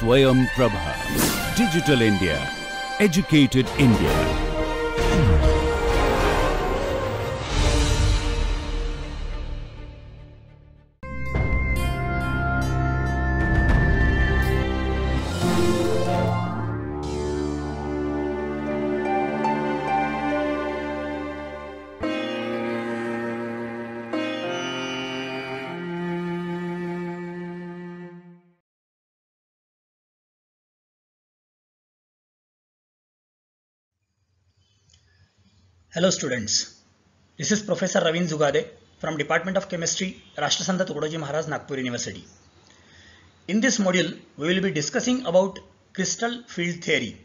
Swayam Prabha. Digital India. Educated India. Hello students, this is Professor Ravin Zugade from Department of Chemistry, Rashtrasanta Tukadoji Maharaj, Nagpur University. In this module, we will be discussing about crystal field theory,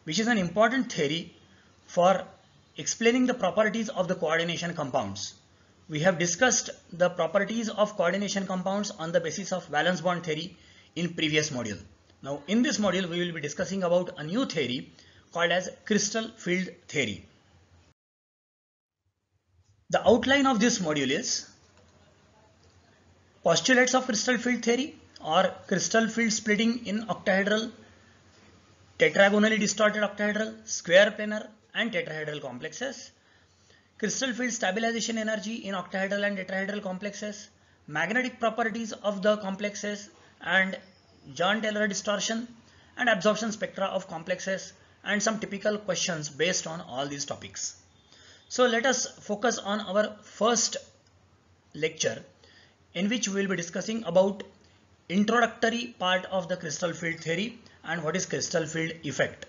which is an important theory for explaining the properties of the coordination compounds. We have discussed the properties of coordination compounds on the basis of valence bond theory in previous module. Now in this module, we will be discussing about a new theory called as crystal field theory. The outline of this module is postulates of crystal field theory or crystal field splitting in octahedral, tetragonally distorted octahedral, square planar and tetrahedral complexes, crystal field stabilization energy in octahedral and tetrahedral complexes, magnetic properties of the complexes and Jahn-Taylor distortion and absorption spectra of complexes, and some typical questions based on all these topics. So let us focus on our first lecture, in which we will be discussing about introductory part of the crystal field theory and what is crystal field effect.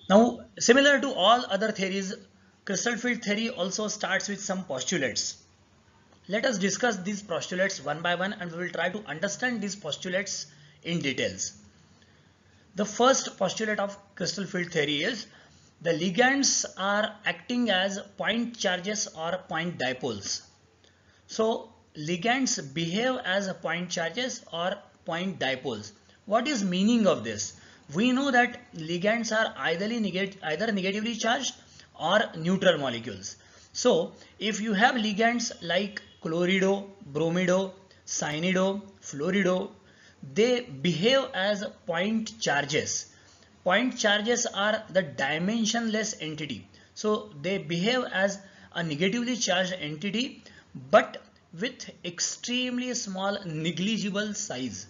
Now, similar to all other theories, crystal field theory also starts with some postulates. Let us discuss these postulates one by one and we will try to understand these postulates in details. The first postulate of crystal field theory is the ligands are acting as point charges or point dipoles. So ligands behave as point charges or point dipoles. What is meaning of this? We know that ligands are either negatively charged or neutral molecules. So if you have ligands like chlorido, bromido, cyanido, fluorido, they behave as point charges. Point charges are the dimensionless entity. So they behave as a negatively charged entity but with extremely small negligible size,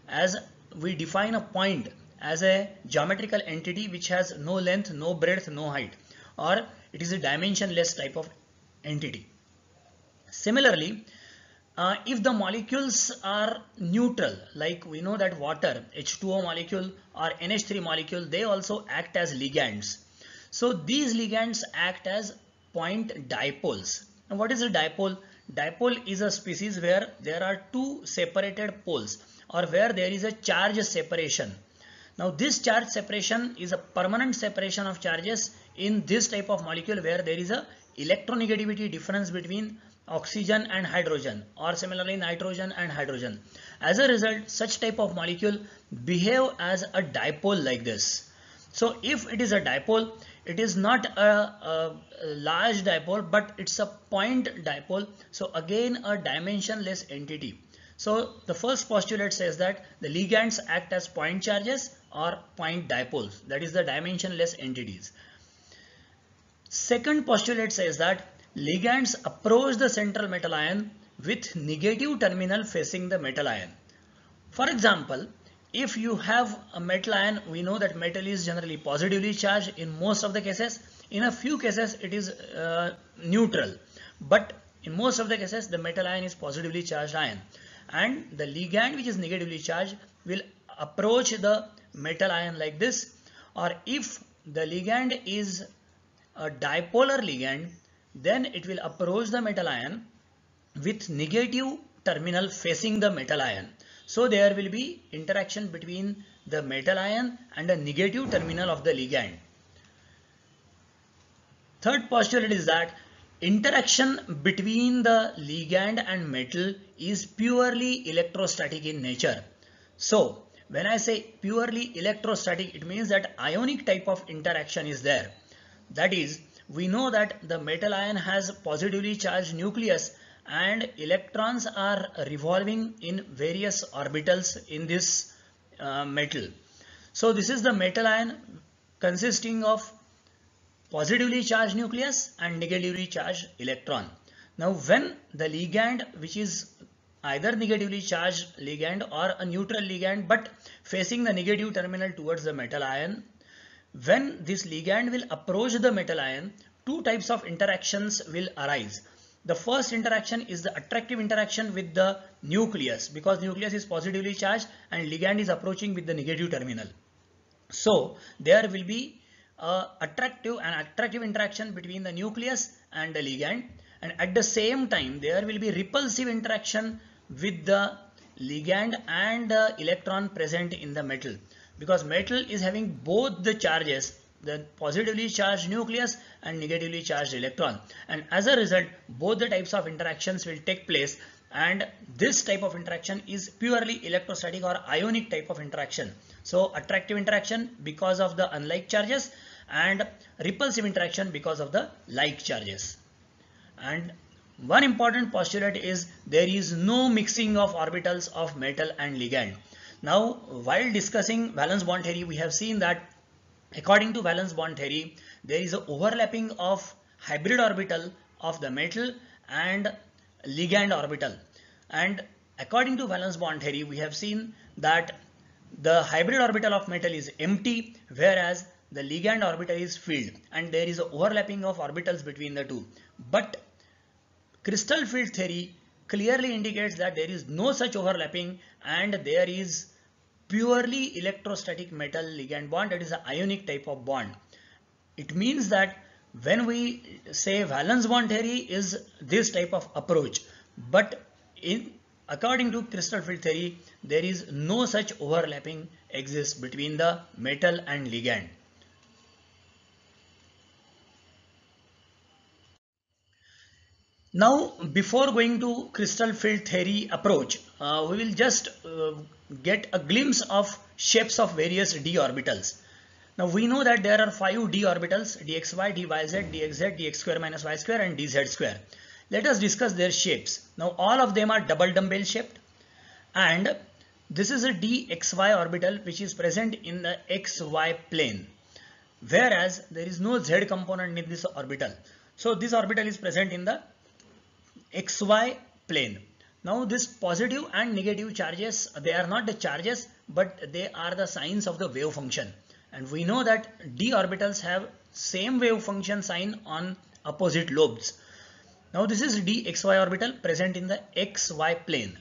as we define a point as a geometrical entity which has no length, no breadth, no height, or it is a dimensionless type of entity. Similarly, if the molecules are neutral, like we know that water, H2O molecule or NH3 molecule, they also act as ligands. So these ligands act as point dipoles. And what is a dipole? Dipole is a species where there are two separated poles or where there is a charge separation. Now this charge separation is a permanent separation of charges in this type of molecule where there is a electronegativity difference between oxygen and hydrogen, or similarly nitrogen and hydrogen. As a result, such type of molecule behave as a dipole like this. So if it is a dipole, it is not a large dipole, but it's a point dipole. So again a dimensionless entity. So the first postulate says that the ligands act as point charges or point dipoles, that is the dimensionless entities. Second postulate says that ligands approach the central metal ion with negative terminal facing the metal ion. For example, if you have a metal ion, we know that metal is generally positively charged in most of the cases. In a few cases it is neutral, but in most of the cases the metal ion is positively charged ion, and the ligand which is negatively charged will approach the metal ion like this. Or if the ligand is a dipolar ligand, then it will approach the metal ion with negative terminal facing the metal ion. So there will be interaction between the metal ion and the negative terminal of the ligand. Third postulate is that interaction between the ligand and metal is purely electrostatic in nature. So when I say purely electrostatic, it means that ionic type of interaction is there. That is, we know that the metal ion has positively charged nucleus and electrons are revolving in various orbitals in this metal. So this is the metal ion consisting of positively charged nucleus and negatively charged electron. Now when the ligand, which is either negatively charged ligand or a neutral ligand but facing the negative terminal towards the metal ion, when this ligand will approach the metal ion, two types of interactions will arise. The first interaction is the attractive interaction with the nucleus, because nucleus is positively charged and ligand is approaching with the negative terminal. So there will be an attractive interaction between the nucleus and the ligand, and at the same time there will be repulsive interaction with the ligand and the electron present in the metal, because metal is having both the charges, the positively charged nucleus and negatively charged electron, and as a result both the types of interactions will take place, and this type of interaction is purely electrostatic or ionic type of interaction. So attractive interaction because of the unlike charges and repulsive interaction because of the like charges. And one important postulate is there is no mixing of orbitals of metal and ligand. Now while discussing valence bond theory, we have seen that according to valence bond theory there is an overlapping of hybrid orbital of the metal and ligand orbital, and according to valence bond theory we have seen that the hybrid orbital of metal is empty whereas the ligand orbital is filled, and there is an overlapping of orbitals between the two. But crystal field theory clearly indicates that there is no such overlapping and there is purely electrostatic metal ligand bond, that is an ionic type of bond. It means that when we say valence bond theory is this type of approach, but according to crystal field theory there is no such overlapping exists between the metal and ligand. Now before going to crystal field theory approach, we will just get a glimpse of shapes of various d orbitals. Now we know that there are 5 d orbitals: dxy, dyz, dxz, dx square minus y square and dz square. Let us discuss their shapes. Now all of them are double dumbbell shaped, and this is a dxy orbital which is present in the xy plane, whereas there is no z component in this orbital. So this orbital is present in the xy plane. Now this positive and negative charges, they are not the charges but they are the signs of the wave function, and we know that d orbitals have same wave function sign on opposite lobes. Now this is dxy orbital present in the xy plane.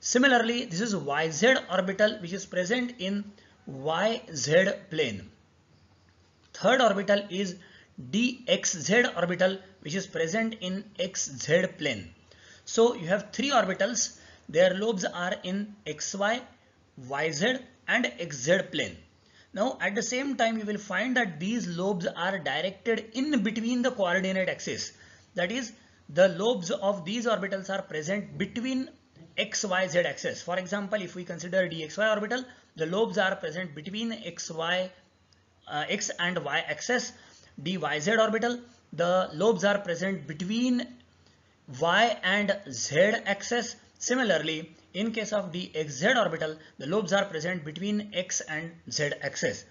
Similarly this is yz orbital which is present in yz plane. Third orbital is dxz orbital which is present in xz plane. So you have 3 orbitals, their lobes are in xy, yz and xz plane. Now at the same time you will find that these lobes are directed in between the coordinate axis, that is the lobes of these orbitals are present between xyz axis. For example, if we consider dxy orbital, the lobes are present between x and y axis. dyz orbital, the lobes are present between y and z axis. Similarly, in case of dxz orbital, the lobes are present between x and z axis.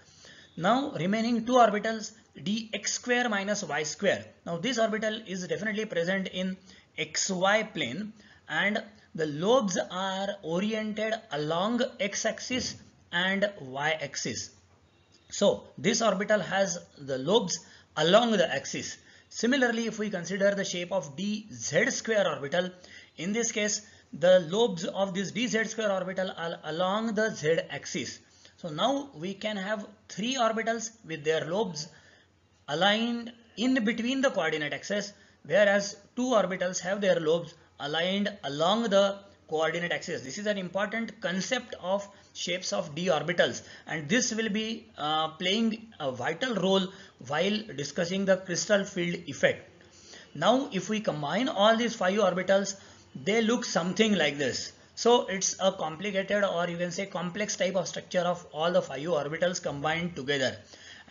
Now remaining 2 orbitals, dx square minus y square. Now this orbital is definitely present in xy plane and the lobes are oriented along x axis and y axis. So this orbital has the lobes along the axis. Similarly, if we consider the shape of dz square orbital, in this case the lobes of this dz square orbital are along the z axis. So now we can have 3 orbitals with their lobes aligned in between the coordinate axis, whereas 2 orbitals have their lobes aligned along the coordinate axis. This is an important concept of shapes of d orbitals, and this will be playing a vital role while discussing the crystal field effect. Now if we combine all these 5 orbitals, they look something like this. So it's a complicated, or you can say complex type of structure of all the 5 orbitals combined together.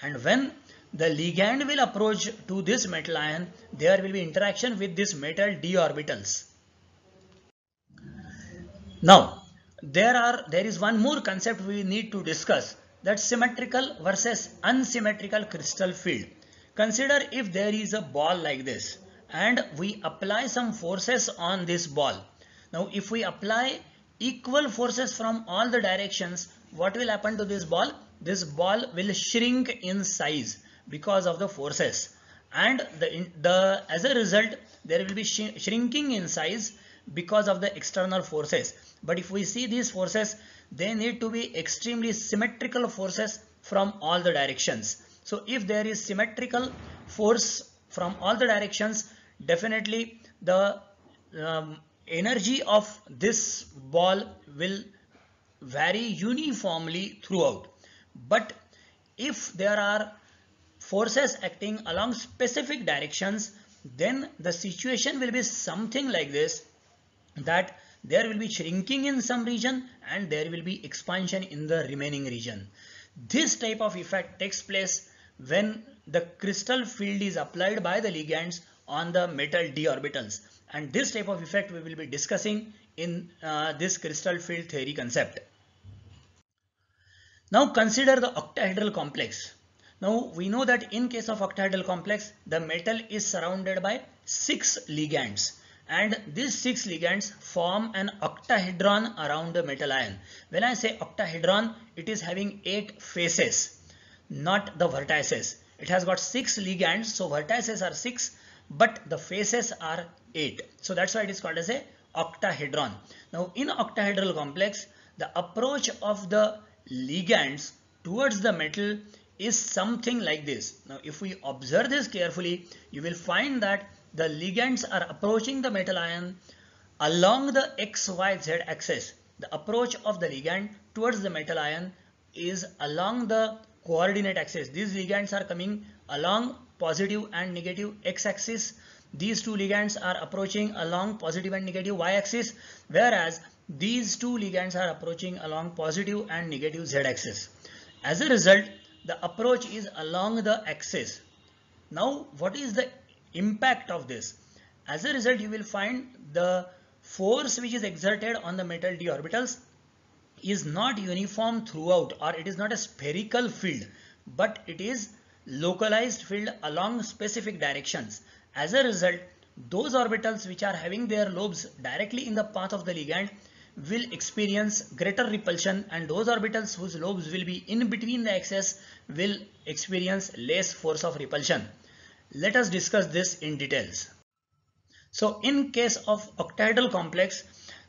And when the ligand will approach to this metal ion, there will be interaction with this metal d orbitals. Now, there is one more concept we need to discuss, that symmetrical versus unsymmetrical crystal field. Consider if there is a ball like this and we apply some forces on this ball. Now, if we apply equal forces from all the directions, what will happen to this ball? This ball will shrink in size because of the forces, and as a result there will be shrinking in size because of the external forces. But if we see these forces, they need to be extremely symmetrical forces from all the directions. So if there is symmetrical force from all the directions, definitely the energy of this ball will vary uniformly throughout. But if there are forces acting along specific directions, then the situation will be something like this, that there will be shrinking in some region and there will be expansion in the remaining region. This type of effect takes place when the crystal field is applied by the ligands on the metal d orbitals, and this type of effect we will be discussing in this crystal field theory concept. Now consider the octahedral complex. Now we know that in case of octahedral complex, the metal is surrounded by 6 ligands, and these 6 ligands form an octahedron around the metal ion. When I say octahedron, it is having 8 faces, not the vertices. It has got 6 ligands, so vertices are 6, but the faces are 8. So that's why it is called as a octahedron. Now in octahedral complex, the approach of the ligands towards the metal is something like this. Now if we observe this carefully, you will find that the ligands are approaching the metal ion along the XYZ axis. The approach of the ligand towards the metal ion is along the coordinate axis. These ligands are coming along positive and negative x axis. These two ligands are approaching along positive and negative y axis, whereas these two ligands are approaching along positive and negative z axis. As a result, the approach is along the axis. Now what is the impact of this? As a result, you will find the force which is exerted on the metal d orbitals is not uniform throughout, or it is not a spherical field, but it is localized field along specific directions. As a result, those orbitals which are having their lobes directly in the path of the ligand will experience greater repulsion, and those orbitals whose lobes will be in between the axes will experience less force of repulsion. Let us discuss this in details. So in case of octahedral complex,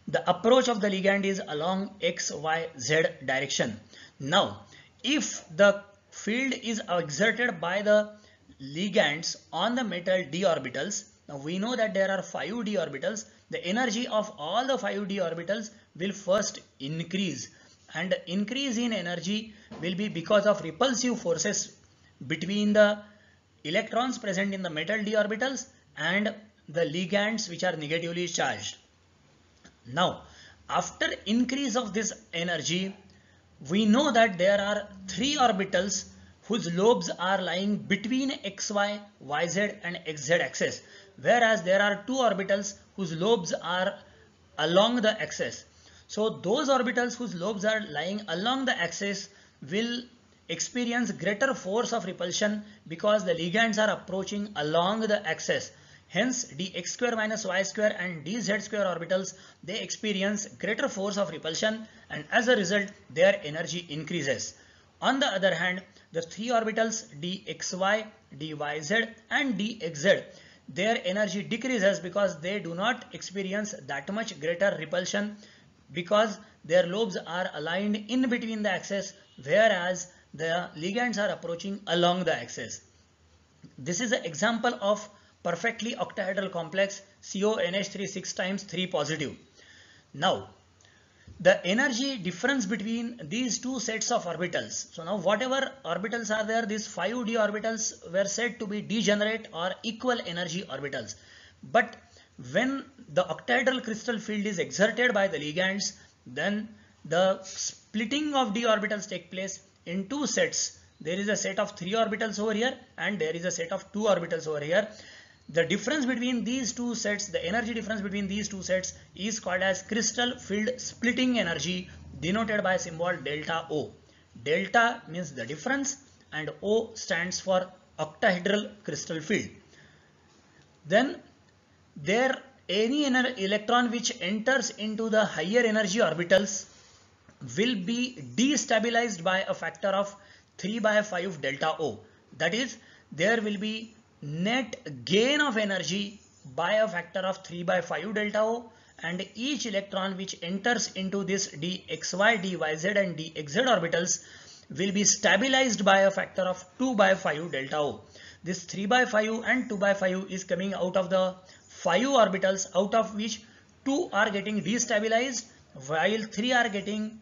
the approach of the ligand is along x, y, z direction. Now if the field is exerted by the ligands on the metal d orbitals, now we know that there are 5 d orbitals. The energy of all the 5 d orbitals will first increase, and the increase in energy will be because of repulsive forces between the electrons present in the metal d orbitals and the ligands which are negatively charged. Now after increase of this energy, we know that there are 3 orbitals whose lobes are lying between xy, yz and xz axis, whereas there are 2 orbitals whose lobes are along the axis. So those orbitals whose lobes are lying along the axis will experience greater force of repulsion because the ligands are approaching along the axis. Hence dx square minus y square and dz square orbitals, they experience greater force of repulsion, and as a result their energy increases. On the other hand, the 3 orbitals dxy, dyz and dxz, their energy decreases because they do not experience that much greater repulsion because their lobes are aligned in between the axis, whereas the ligands are approaching along the axis. This is an example of perfectly octahedral complex CONH3 6 times 3 positive. Now the energy difference between these two sets of orbitals. So now whatever orbitals are there, these 5d orbitals were said to be degenerate or equal energy orbitals. But when the octahedral crystal field is exerted by the ligands, then the splitting of d orbitals take place in 2 sets. There is a set of 3 orbitals over here and there is a set of 2 orbitals over here. The difference between these two sets, the energy difference between these two sets is called as crystal field splitting energy, denoted by symbol delta O. Delta means the difference and O stands for octahedral crystal field. Then there any electron which enters into the higher energy orbitals will be destabilized by a factor of 3 by 5 delta O. That is, there will be net gain of energy by a factor of 3 by 5 delta O, and each electron which enters into this dxy, dyz and dxz orbitals will be stabilized by a factor of 2 by 5 delta O. This 3 by 5 and 2 by 5 is coming out of the 5 orbitals, out of which 2 are getting destabilized while 3 are getting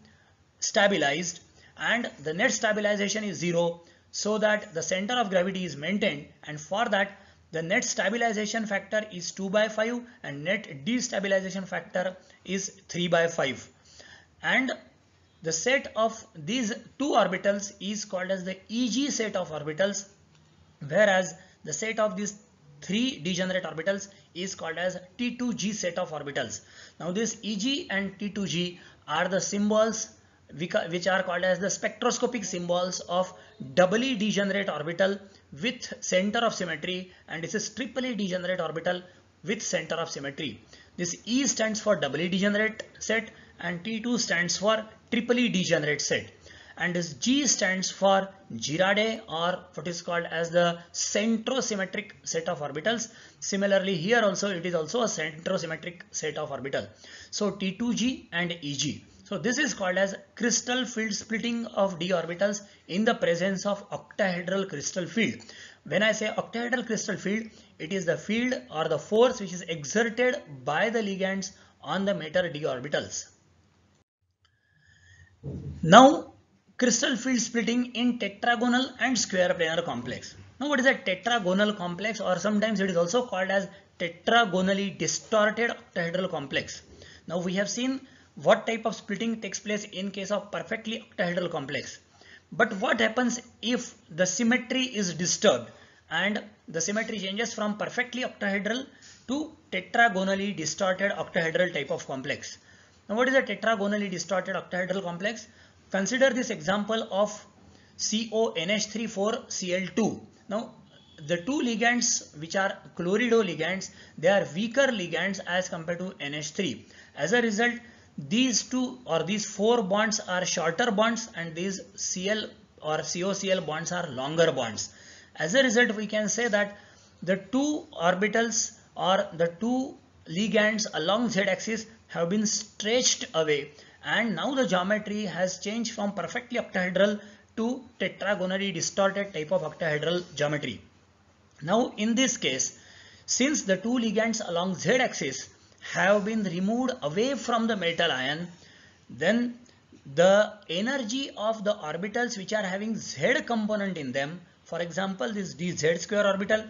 stabilized, and the net stabilization is 0, so that the center of gravity is maintained, and for that the net stabilization factor is 2 by 5 and net destabilization factor is 3 by 5. And the set of these two orbitals is called as the EG set of orbitals, whereas the set of these 3 degenerate orbitals is called as T2G set of orbitals. Now this EG and T2G are the symbols which are called as the spectroscopic symbols of doubly degenerate orbital with center of symmetry, and this is triply degenerate orbital with center of symmetry. This E stands for doubly degenerate set and T2 stands for triply degenerate set, and this G stands for Girardet, or what is called as the centrosymmetric set of orbitals. Similarly here also it is also a centrosymmetric set of orbital. So T2G and EG. So this is called as crystal field splitting of d orbitals in the presence of octahedral crystal field. When I say octahedral crystal field, it is the field or the force which is exerted by the ligands on the matter d orbitals. Now crystal field splitting in tetragonal and square planar complex. Now what is a tetragonal complex, or sometimes it is also called as tetragonally distorted octahedral complex. Now we have seen what type of splitting takes place in case of perfectly octahedral complex. But what happens if the symmetry is disturbed and the symmetry changes from perfectly octahedral to tetragonally distorted octahedral type of complex? Now what is a tetragonally distorted octahedral complex? Consider this example of CONH34Cl2. Now the two ligands which are chlorido ligands, they are weaker ligands as compared to NH3. As a result, these two or these 4 bonds are shorter bonds and these Cl or COCl bonds are longer bonds. As a result, we can say that the two orbitals or the two ligands along z-axis have been stretched away, and now the geometry has changed from perfectly octahedral to tetragonally distorted type of octahedral geometry. Now in this case, since the two ligands along z-axis have been removed away from the metal ion, then the energy of the orbitals which are having z component in them, for example this dz square orbital,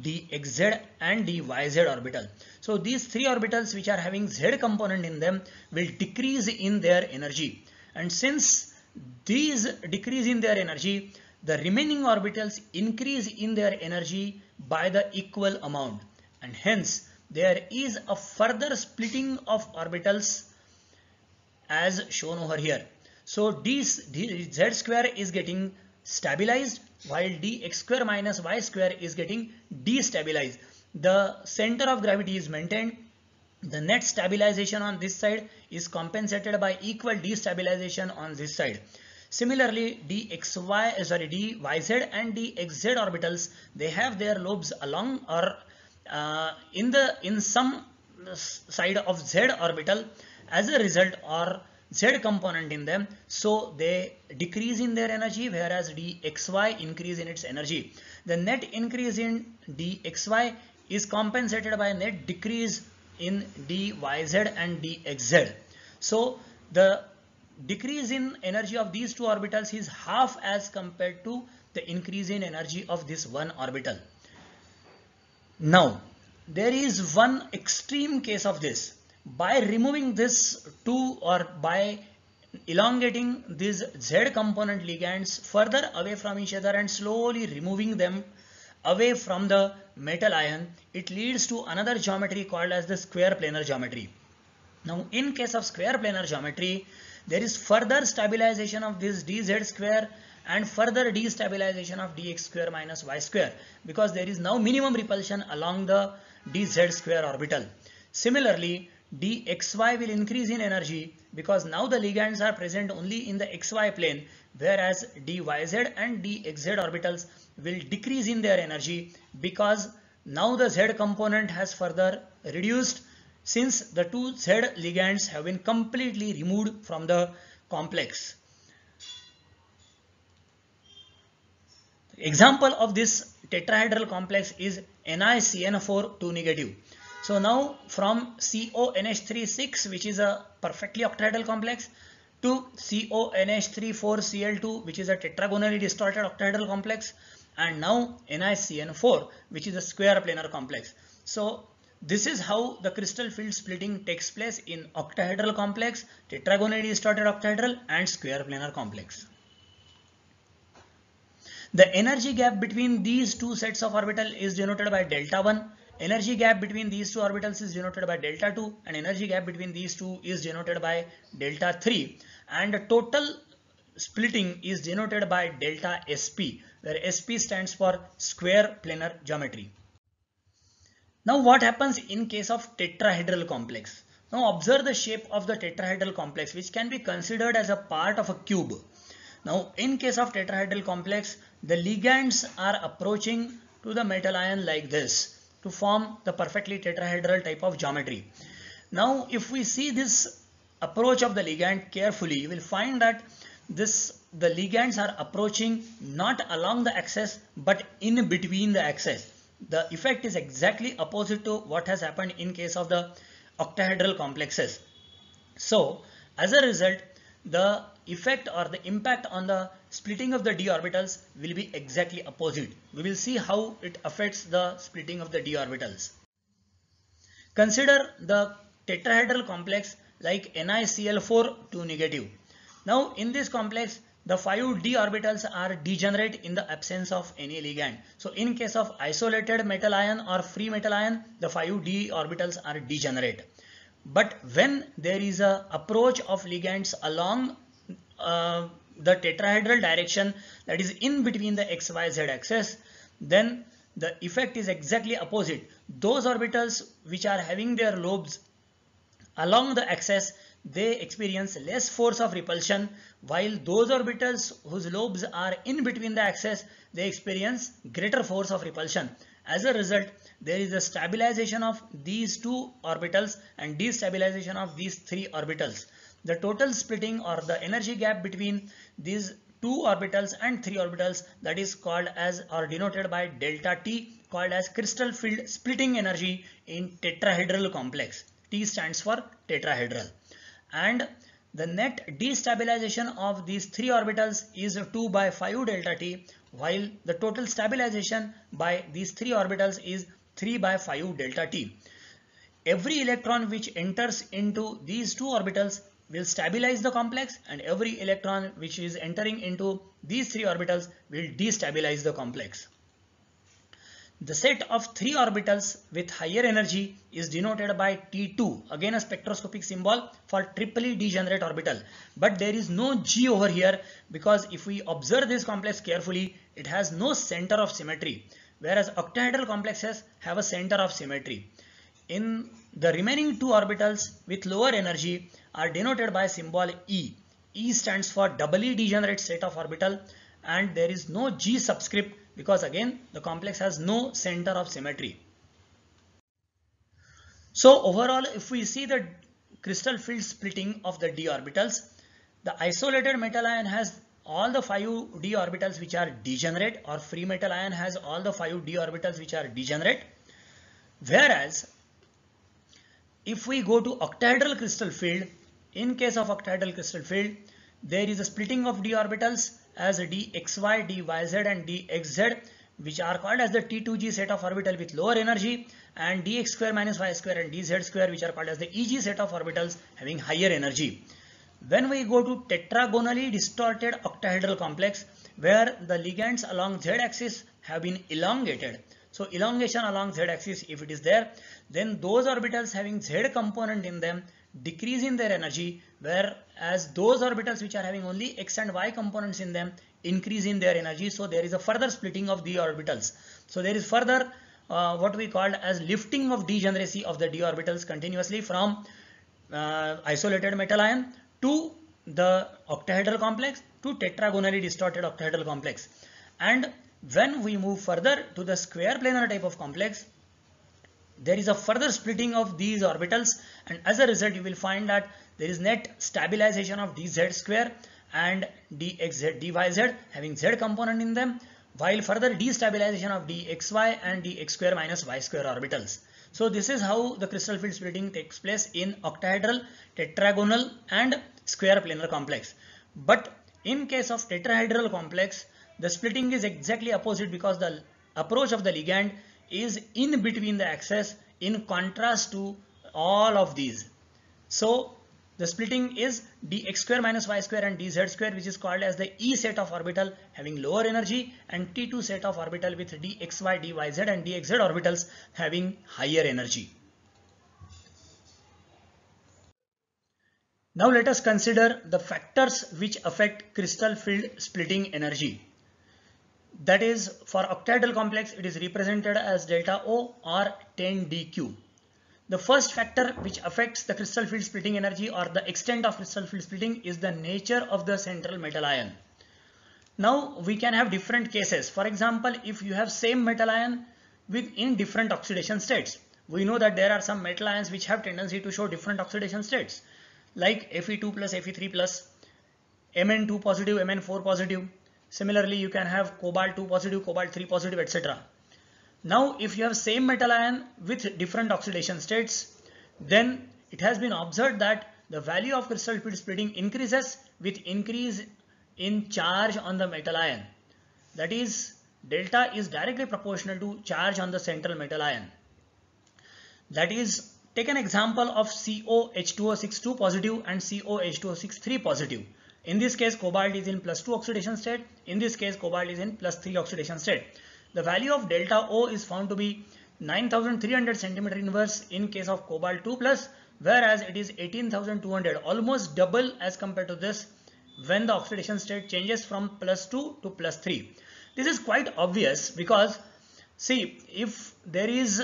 dxz and dyz orbital. So these 3 orbitals which are having z component in them will decrease in their energy, and since these decrease in their energy, the remaining orbitals increase in their energy by the equal amount, and hence there is a further splitting of orbitals as shown over here. So dz square is getting stabilized while dx square minus y square is getting destabilized. The center of gravity is maintained. The net stabilization on this side is compensated by equal destabilization on this side. Similarly, dyz and dxz orbitals, they have their lobes along or in some side of z orbital as a result, or z component in them, so they decrease in their energy, whereas dxy increase in its energy. The net increase in dxy is compensated by net decrease in dyz and dxz. So the decrease in energy of these two orbitals is half as compared to the increase in energy of this one orbital. Now there is one extreme case of this. By removing this 2 or by elongating these z component ligands further away from each other and slowly removing them away from the metal ion, it leads to another geometry called as the square planar geometry. Now in case of square planar geometry, there is further stabilization of this dz square and further destabilization of dx square minus y square, because there is now minimum repulsion along the dz square orbital. Similarly, dxy will increase in energy because now the ligands are present only in the xy plane, whereas dyz and dxz orbitals will decrease in their energy because now the z component has further reduced, since the two Z ligands have been completely removed from the complex. Example of this tetrahedral complex is NiCN4 2 negative. So now from CONH3 which is a perfectly octahedral complex to CONH3 4Cl2 which is a tetragonally distorted octahedral complex, and now NiCN4 which is a square planar complex. So this is how the crystal field splitting takes place in octahedral complex, tetragonally distorted octahedral and square planar complex. The energy gap between these two sets of orbital is denoted by delta 1. Energy gap between these two orbitals is denoted by delta 2, and energy gap between these two is denoted by delta 3, and the total splitting is denoted by delta SP, where SP stands for square planar geometry. Now what happens in case of tetrahedral complex? Now observe the shape of the tetrahedral complex, which can be considered as a part of a cube. Now in case of tetrahedral complex, the ligands are approaching to the metal ion like this to form the perfectly tetrahedral type of geometry. Now if we see this approach of the ligand carefully, you will find that the ligands are approaching not along the axis but in between the axis. The effect is exactly opposite to what has happened in case of the octahedral complexes. So as a result, the effect or the impact on the splitting of the d orbitals will be exactly opposite. We will see how it affects the splitting of the d orbitals. Consider the tetrahedral complex like NiCl4 2 negative. Now in this complex, the 5 d orbitals are degenerate in the absence of any ligand. So in case of isolated metal ion or free metal ion, the 5 d orbitals are degenerate. But when there is a approach of ligands along the tetrahedral direction, that is in between the XYZ axis, then the effect is exactly opposite. Those orbitals which are having their lobes along the axis, they experience less force of repulsion, while those orbitals whose lobes are in between the axis, they experience greater force of repulsion. As a result, there is a stabilization of these two orbitals and destabilization of these three orbitals. The total splitting or the energy gap between these two orbitals and three orbitals, that is called as or denoted by delta T, called as crystal field splitting energy in tetrahedral complex. T stands for tetrahedral. And the net destabilization of these three orbitals is 2 by 5 delta T, while the total stabilization by these three orbitals is 3 by 5 delta T. Every electron which enters into these two orbitals will stabilize the complex, and every electron which is entering into these three orbitals will destabilize the complex. The set of three orbitals with higher energy is denoted by T2, again a spectroscopic symbol for triply degenerate orbital. But there is no G over here, because if we observe this complex carefully, it has no center of symmetry, whereas octahedral complexes have a center of symmetry. In the remaining two orbitals with lower energy are denoted by symbol E. E stands for doubly degenerate state of orbital, and there is no G subscript because again the complex has no center of symmetry. So overall, if we see the crystal field splitting of the d orbitals, the isolated metal ion has all the 5 d orbitals which are degenerate, or free metal ion has all the 5 d orbitals which are degenerate. Whereas if we go to octahedral crystal field, in case of octahedral crystal field, there is a splitting of d orbitals as dxy, dyz and dxz, which are called as the T2g set of orbital with lower energy, and dx square minus y square and dz square, which are called as the Eg set of orbitals having higher energy. When we go to tetragonally distorted octahedral complex, where the ligands along z axis have been elongated, So elongation along Z axis, if it is there, then those orbitals having Z component in them decrease in their energy, whereas those orbitals which are having only X and Y components in them increase in their energy. So there is a further splitting of the orbitals. So there is further what we called as lifting of degeneracy of the d orbitals continuously from isolated metal ion to the octahedral complex to tetragonally distorted octahedral complex. And when we move further to the square planar type of complex, there is a further splitting of these orbitals, and as a result you will find that there is net stabilization of dz square and dxz dyz having z component in them, while further destabilization of dxy and dx square minus y square orbitals. So this is how the crystal field splitting takes place in octahedral, tetragonal and square planar complex. But in case of tetrahedral complex, the splitting is exactly opposite, because the approach of the ligand is in between the axes in contrast to all of these. So the splitting is dx square minus y square and dz square, which is called as the E set of orbital having lower energy, and T2 set of orbital with dxy, dyz and dxz orbitals having higher energy. Now let us consider the factors which affect crystal field splitting energy. That is, for octahedral complex it is represented as delta O or 10 dq. The first factor which affects the crystal field splitting energy or the extent of crystal field splitting is the nature of the central metal ion. Now we can have different cases. For example, if you have same metal ion in different oxidation states, we know that there are some metal ions which have tendency to show different oxidation states, like Fe2 plus Fe3 plus, Mn2 positive, Mn4 positive. Similarly, you can have cobalt 2 positive, cobalt 3 positive, etc. Now, if you have same metal ion with different oxidation states, then it has been observed that the value of crystal field splitting increases with increase in charge on the metal ion. That is, delta is directly proportional to charge on the central metal ion. That is, take an example of COH2O6 positive and COH2O6 3 positive. In this case, cobalt is in +2 oxidation state. In this case, cobalt is in +3 oxidation state. The value of delta O is found to be 9300 centimeter inverse in case of cobalt 2 plus, whereas it is 18200, almost double as compared to this when the oxidation state changes from +2 to +3. This is quite obvious because, see, if there is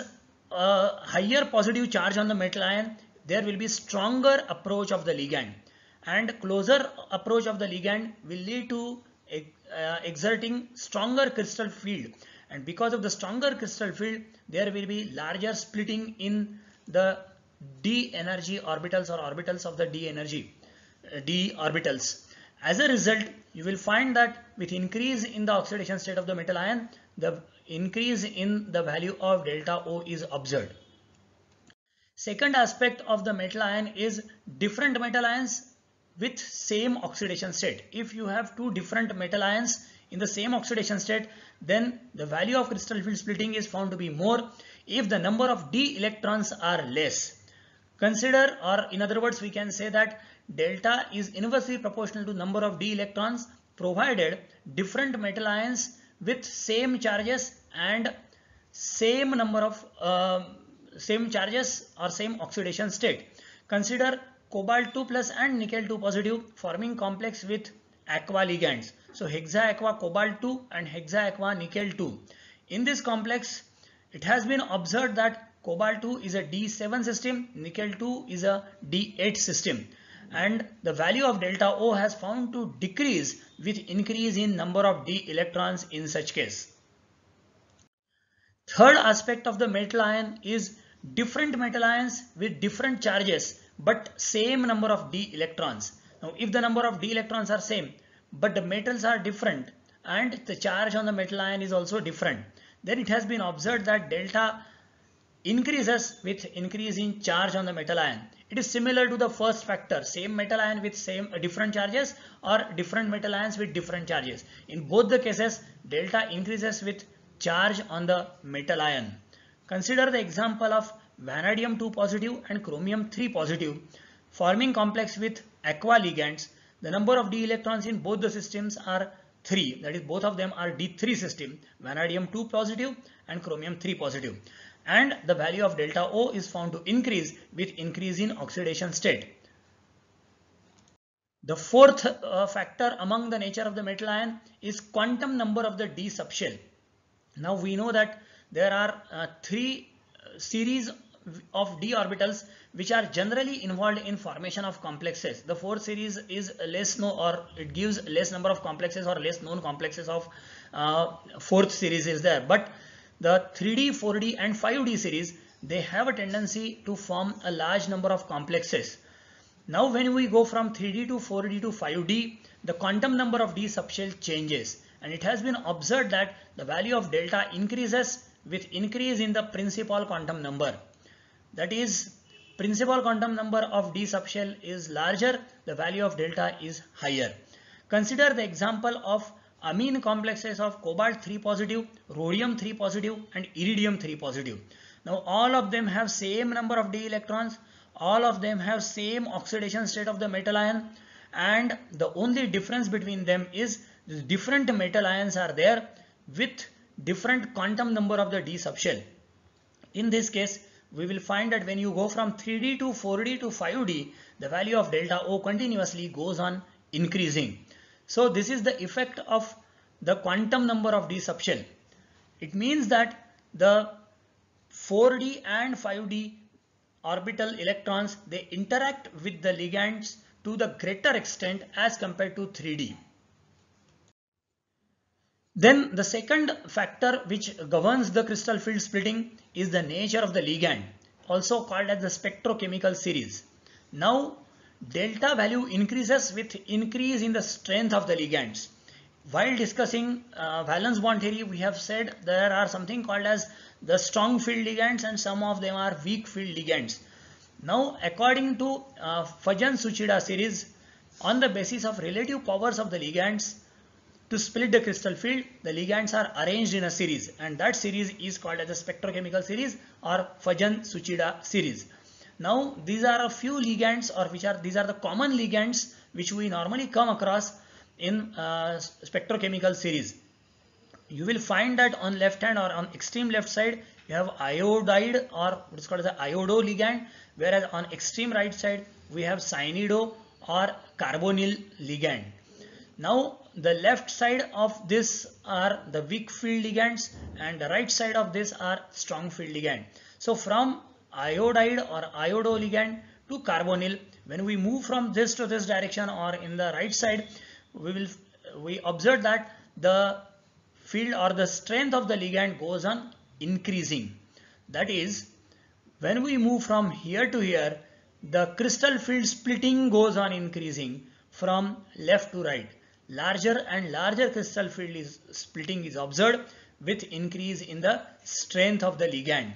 a higher positive charge on the metal ion, there will be stronger approach of the ligand, and closer approach of the ligand will lead to exerting stronger crystal field, and because of the stronger crystal field there will be larger splitting in the d energy orbitals or orbitals of the d orbitals. As a result, you will find that with increase in the oxidation state of the metal ion, the increase in the value of delta O is observed. Second aspect of the metal ion is different metal ions with same oxidation state. If you have two different metal ions in the same oxidation state, then the value of crystal field splitting is found to be more if the number of d electrons are less. Consider, or in other words, we can say that delta is inversely proportional to number of d electrons, provided different metal ions with same charges and same number of same charges or same oxidation state. Consider cobalt 2 plus and nickel 2 positive forming complex with aqua ligands. So hexa aqua cobalt 2 and hexa aqua nickel 2. In this complex, it has been observed that cobalt 2 is a D7 system, nickel 2 is a D8 system, and the value of delta O has found to decrease with increase in number of d electrons in such case. Third aspect of the metal ion is different metal ions with different charges but same number of d electrons. Now if the number of d electrons are same but the metals are different and the charge on the metal ion is also different, then it has been observed that delta increases with increase in charge on the metal ion. It is similar to the first factor, same metal ion with different charges or different metal ions with different charges. In both the cases, delta increases with charge on the metal ion. Consider the example of vanadium 2 positive and chromium 3 positive forming complex with aqua ligands. The number of d electrons in both the systems are 3, that is both of them are D3 system, vanadium 2 positive and chromium 3 positive, and the value of delta O is found to increase with increase in oxidation state. The fourth factor among the nature of the metal ion is quantum number of the d subshell. Now we know that there are 3 series of d orbitals which are generally involved in formation of complexes. The fourth series is less known, or it gives less number of complexes or less known complexes of fourth series is there. But the 3D, 4D and 5D series, they have a tendency to form a large number of complexes. Now when we go from 3D to 4D to 5D, the quantum number of d subshell changes, and it has been observed that the value of delta increases with increase in the principal quantum number. That is, principal quantum number of d subshell is larger, the value of delta is higher. Consider the example of amine complexes of cobalt 3 positive, rhodium 3 positive and iridium 3 positive. Now all of them have same number of d electrons, all of them have same oxidation state of the metal ion, and the only difference between them is the different metal ions are there with different quantum number of the d subshell. In this case, we will find that when you go from 3D to 4D to 5D, the value of delta O continuously goes on increasing. So this is the effect of the quantum number of d subshell. It means that the 4D and 5D orbital electrons, they interact with the ligands to the greater extent as compared to 3D. Then the second factor which governs the crystal field splitting is the nature of the ligand, also called as the spectrochemical series. Now delta value increases with increase in the strength of the ligands. While discussing valence bond theory, we have said there are something called as the strong field ligands and some of them are weak field ligands. Now according to Fajans-Tsuchida series, on the basis of relative powers of the ligands to split the crystal field, the ligands are arranged in a series, and that series is called as the spectrochemical series or Fajans-Tsuchida series. Now these are a few ligands, or these are the common ligands which we normally come across in spectrochemical series. You will find that on left hand or on extreme left side you have iodide, or what is called as the iodo ligand, whereas on extreme right side we have cyanido or carbonyl ligand. Now the left side of this are the weak field ligands and the right side of this are strong field ligand. So from iodide or iodo ligand to carbonyl, when we move from this to this direction or in the right side, we observe that the field or the strength of the ligand goes on increasing. That is, when we move from here to here, the crystal field splitting goes on increasing from left to right. Larger and larger crystal field splitting is observed with increase in the strength of the ligand.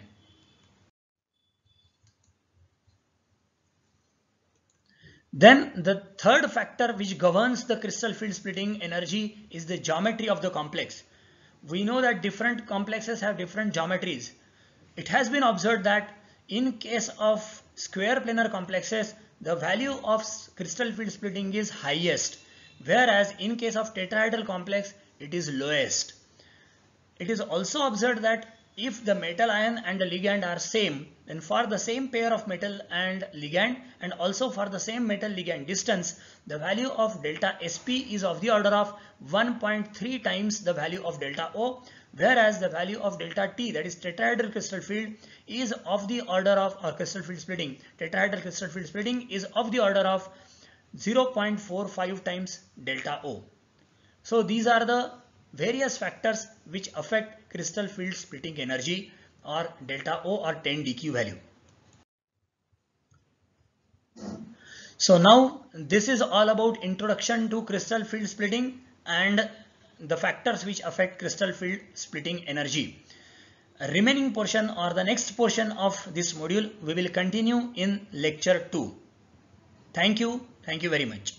Then the third factor which governs the crystal field splitting energy is the geometry of the complex. We know that different complexes have different geometries. It has been observed that in case of square planar complexes, the value of crystal field splitting is highest, whereas in case of tetrahedral complex, it is lowest. It is also observed that if the metal ion and the ligand are same, then for the same pair of metal and ligand, and also for the same metal ligand distance, the value of delta Sp is of the order of 1.3 times the value of delta O, whereas the value of delta T, that is tetrahedral crystal field, is of the order of, or crystal field splitting, tetrahedral crystal field splitting is of the order of 0.45 times delta O. So these are the various factors which affect crystal field splitting energy or delta O or 10 dq value. So now this is all about introduction to crystal field splitting and the factors which affect crystal field splitting energy. Remaining portion or the next portion of this module we will continue in lecture 2. Thank you very much.